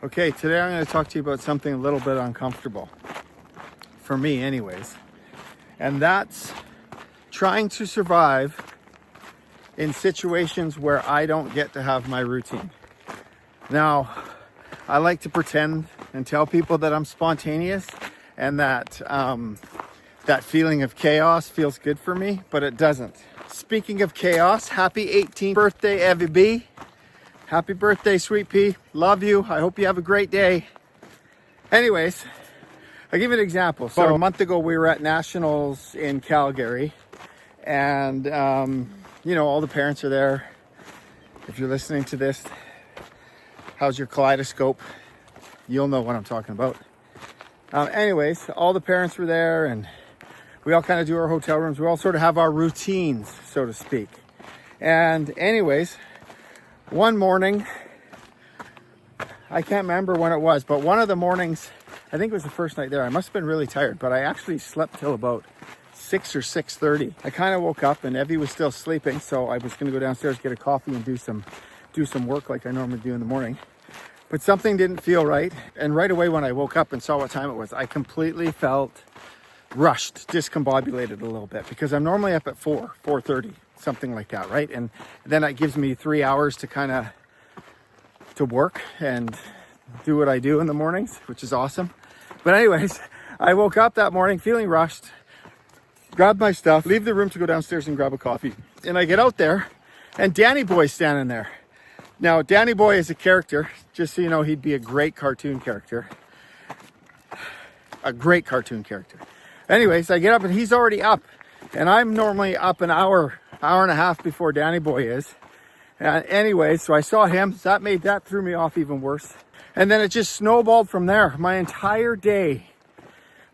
Okay, today I'm going to talk to you about something a little bit uncomfortable, for me anyways, and that's trying to survive in situations where I don't get to have my routine. Now, I like to pretend and tell people that I'm spontaneous and that that feeling of chaos feels good for me, but it doesn't. Speaking of chaos, happy 18th birthday, Evie B. Happy birthday, Sweet Pea. Love you. I hope you have a great day. Anyways, I'll give you an example. So a month ago, we were at Nationals in Calgary, and all the parents are there. If you're listening to this, how's your kaleidoscope? You'll know what I'm talking about. Anyways, all the parents were there, and we all kind of do our hotel rooms. We all sort of have our routines, so to speak. And anyways, one morning, I can't remember when it was, but one of the mornings, I think it was the first night there, I must have been really tired, but I actually slept till about 6 or 6:30. I kind of woke up and Evie was still sleeping, so I was going to go downstairs, get a coffee and do some work like I normally do in the morning. But something didn't feel right, and right away when I woke up and saw what time it was, I completely felt rushed, discombobulated a little bit, because I'm normally up at 4:30, something like that, right? And then it gives me 3 hours to work and do what I do in the mornings, which is awesome. But anyways, I woke up that morning feeling rushed, grabbed my stuff, leave the room to go downstairs and grab a coffee. And I get out there and Danny Boy's standing there. Now, Danny Boy is a character, just so you know, he'd be a great cartoon character. A great cartoon character. Anyways, I get up and he's already up. And I'm normally up an hour and a half before Danny Boy is. Anyway, so I saw him. So that threw me off even worse. And then it just snowballed from there. My entire day,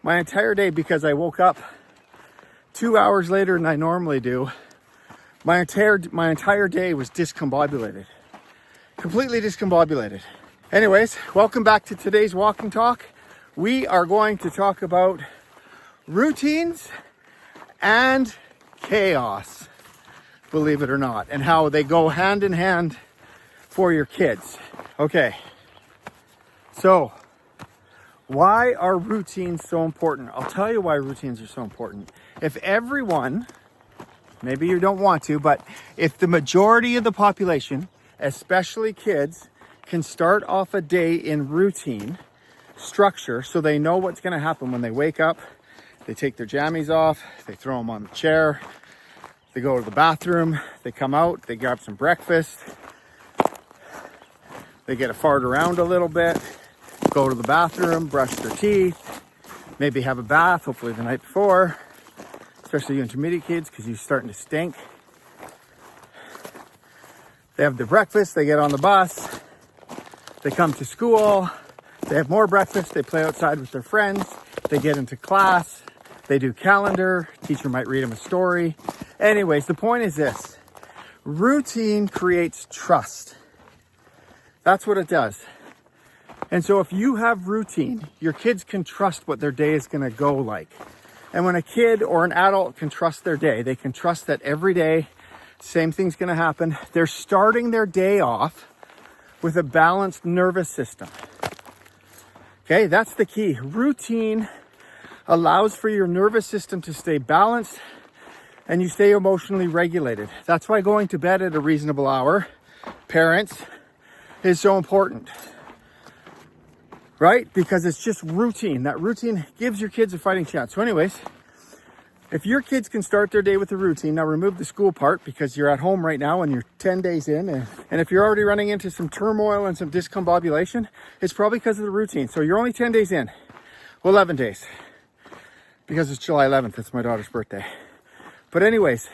because I woke up 2 hours later than I normally do, my entire day was discombobulated. Completely discombobulated. Anyways, welcome back to today's walking talk. We are going to talk about routines and chaos, believe it or not, and how they go hand in hand for your kids. Okay, so why are routines so important? I'll tell you why routines are so important. If everyone, maybe you don't want to, but if the majority of the population, especially kids, can start off a day in routine structure, so they know what's going to happen when they wake up. They take their jammies off, they throw them on the chair, they go to the bathroom, they come out, they grab some breakfast, they get a fart around a little bit, go to the bathroom, brush their teeth, maybe have a bath, hopefully the night before, especially you intermediate kids, because you're starting to stink. They have their breakfast, they get on the bus, they come to school, they have more breakfast, they play outside with their friends, they get into class, they do calendar, teacher might read them a story. Anyways, the point is this: routine creates trust. That's what it does. And so if you have routine, your kids can trust what their day is going to go like. And when a kid or an adult can trust their day, they can trust that every day, same thing's going to happen. They're starting their day off with a balanced nervous system. Okay, that's the key. Routine allows for your nervous system to stay balanced and you stay emotionally regulated. That's why going to bed at a reasonable hour, parents, is so important. Right? Because it's just routine. That routine gives your kids a fighting chance. So anyways, if your kids can start their day with a routine, now remove the school part because you're at home right now and you're 10 days in. And if you're already running into some turmoil and some discombobulation, it's probably because of the routine. So you're only 10 days in. Well, 11 days. Because it's July 11th. It's my daughter's birthday. But anyways,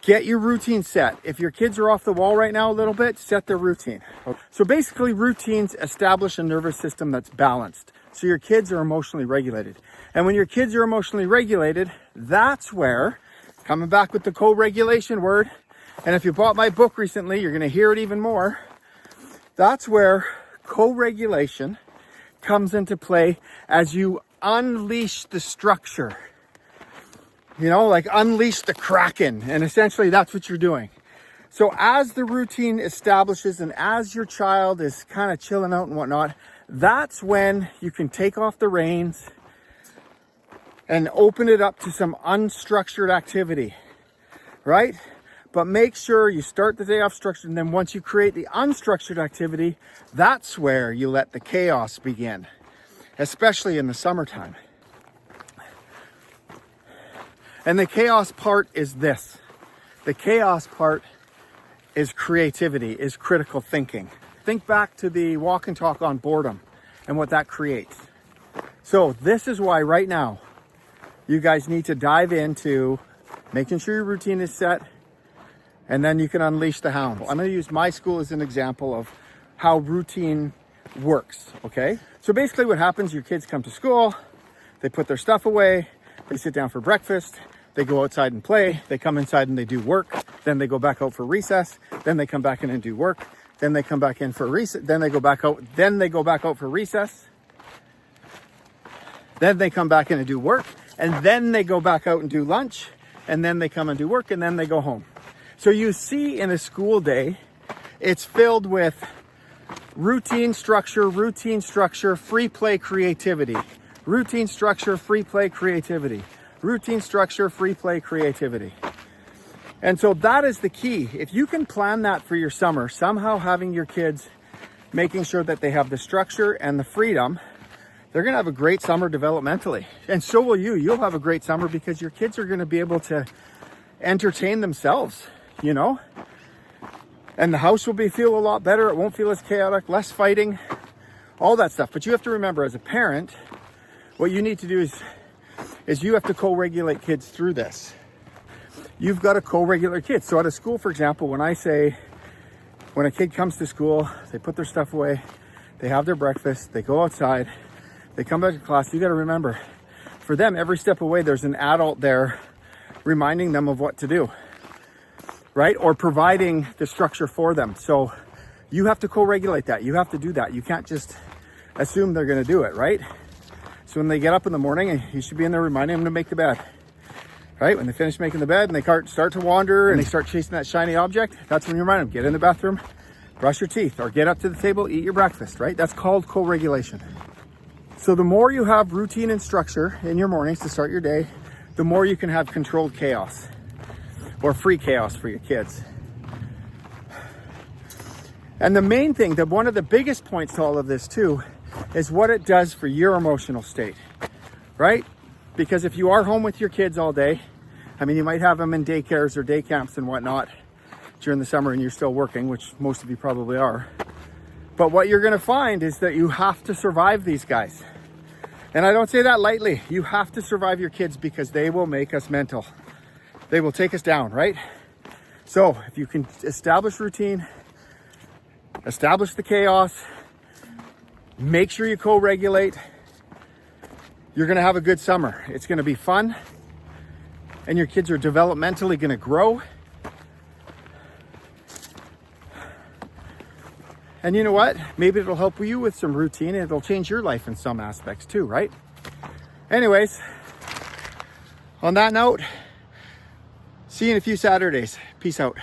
get your routine set. If your kids are off the wall right now a little bit, set their routine. So basically, routines establish a nervous system that's balanced. So your kids are emotionally regulated. And when your kids are emotionally regulated, that's where, coming back with the co-regulation word, and if you bought my book recently, you're going to hear it even more. That's where co-regulation comes into play as you unleash the structure. You know, like unleash the Kraken. And essentially that's what you're doing. So as the routine establishes and as your child is kind of chilling out and whatnot, that's when you can take off the reins and open it up to some unstructured activity, right? But make sure you start the day off structured, and then once you create the unstructured activity, that's where you let the chaos begin, especially in the summertime. And the chaos part is this. The chaos part is creativity, is critical thinking. Think back to the walk and talk on boredom and what that creates. So this is why right now you guys need to dive into making sure your routine is set, and then you can unleash the hounds. I'm going to use my school as an example of how routine works, okay? So basically what happens, your kids come to school, they put their stuff away, they sit down for breakfast, they go outside and play, they come inside and they do work, then they go back out for recess, then they come back in and do work, then they come back in for recess, then they go back out, then they go back out for recess, then they come back in and do work, and then they go back out and do lunch, and then they come and do work, and then they go home. So you see in a school day, it's filled with routine structure, free play, creativity. Routine structure, free play, creativity. Routine structure, free play, creativity. And so that is the key. If you can plan that for your summer, somehow having your kids, making sure that they have the structure and the freedom, they're going to have a great summer developmentally. And so will you. You'll have a great summer because your kids are going to be able to entertain themselves, you know? And the house will feel a lot better. It won't feel as chaotic, less fighting, all that stuff. But you have to remember, as a parent, what you need to do is you have to co-regulate kids through this. You've got to co-regulate kids. So at a school, for example, when a kid comes to school, they put their stuff away, they have their breakfast, they go outside, they come back to class, you got to remember, for them, every step away, there's an adult there reminding them of what to do, right? Or providing the structure for them. So you have to co-regulate that. You have to do that. You can't just assume they're going to do it, right? So when they get up in the morning, you should be in there reminding them to make the bed, right? When they finish making the bed and they start to wander and they start chasing that shiny object, that's when you remind them, get in the bathroom, brush your teeth, or get up to the table, eat your breakfast, right? That's called co-regulation. So the more you have routine and structure in your mornings to start your day, the more you can have controlled chaos or free chaos for your kids. And the main thing, one of the biggest points to all of this too, is what it does for your emotional state, right? Because if you are home with your kids all day, I mean, you might have them in daycares or day camps and whatnot during the summer and you're still working, which most of you probably are. But what you're going to find is that you have to survive these guys. And I don't say that lightly. You have to survive your kids because they will make us mental. They will take us down, right? So if you can establish routine, establish the chaos, make sure you co-regulate, you're going to have a good summer. It's going to be fun. And your kids are developmentally going to grow. And you know what? Maybe it'll help you with some routine and it'll change your life in some aspects too, right? Anyways, on that note, see you in a few Saturdays. Peace out.